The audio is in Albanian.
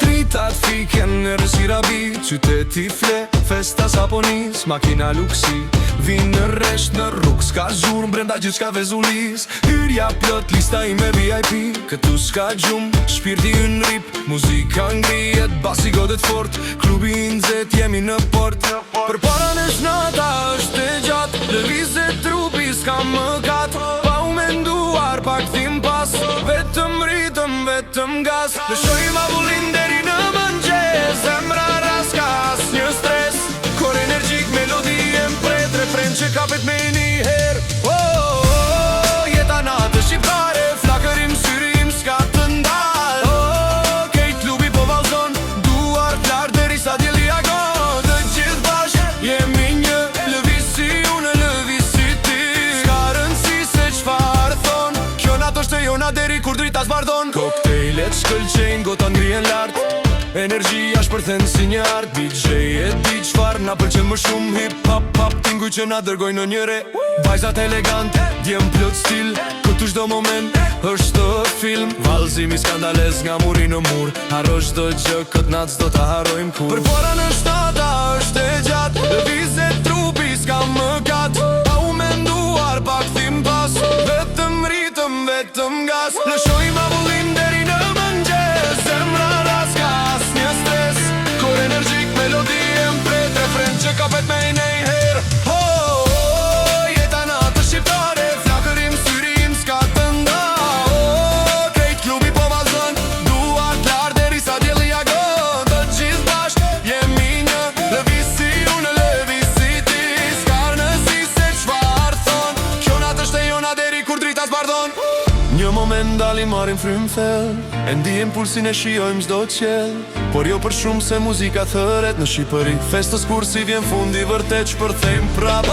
Dritat fiken në rësira bi, qyteti fle, festa saponis, makina luksi. Vinë në resht në rrug, s'ka zhurm, brenda gjithë s'ka vezullis. Hyrja plot, lista i me VIP, këtu s'ka gjum, shpirti yn rip. Muzika ngrijet, basi godet fort, klubi i nxet, jemi në port. Për para në shnata është e gjatë, lëvizet trupi s'ka më gatë. Pa u menduar, pa kthim pas, vetëm ritëm, vetëm gas. Lëshojmë avullin deri në mëngjes, zemra raska, asnjë stres. Kor energjik, melodi e mpret, refren që kapet me një her. Jeta natë shqiptare, flakërim syrim s'ka të ndal. Kejt klubi po vallzon, duar t'lar deri sa djeli agon. Të gjithë bashkë jemi një, lëviz si unë, lëviz si ti. S'ka rëndësi se çfarë thon, kjo natë është e jona deri kur drita zbardon. Koktejlet shkëlqejnë, gota ngrihen lart, energjia shpërthen si një art. DJ e di qfar na pëlqen më shumë, hip hop pop, tinguj që na dërgoj në njëre. Vajzat elegant, djem plot stil, këtu çdo moment është film. Vallëzimi skandalez nga muri në mur, harro çdo gjë, kët natë s'do ta harrojmë kur. Për para në shtata është e gjatë, lëvizet trupi s'ka më gat. Pa u menduar, pa kthim pas, vetëm ritëm, vetëm gas. Lëshojmë avullin deri në mëngjes, zemra raska, asnjë stres. Kor energjik, melodi e mpret, refren që kapet me një her. Jeta natë shqiptare, flakërim syrim s'ka të nda. Krejt klubi po vallzon, duar t'lar deri sa djeli agon. Të gjithë bashkë jemi një, lëviz si unë, lëviz si ti. S'ka rëndësi se çfarë thon, kjo natë është e jona deri kur drita zbardon. Një moment dalim marim frym thell, e ndijim pulsin e shijojmë çdo qell. Por jo për shumë se muzika thëret në Shqipëri, festës kur si vjen fundi vërtet shpërthejmë prap.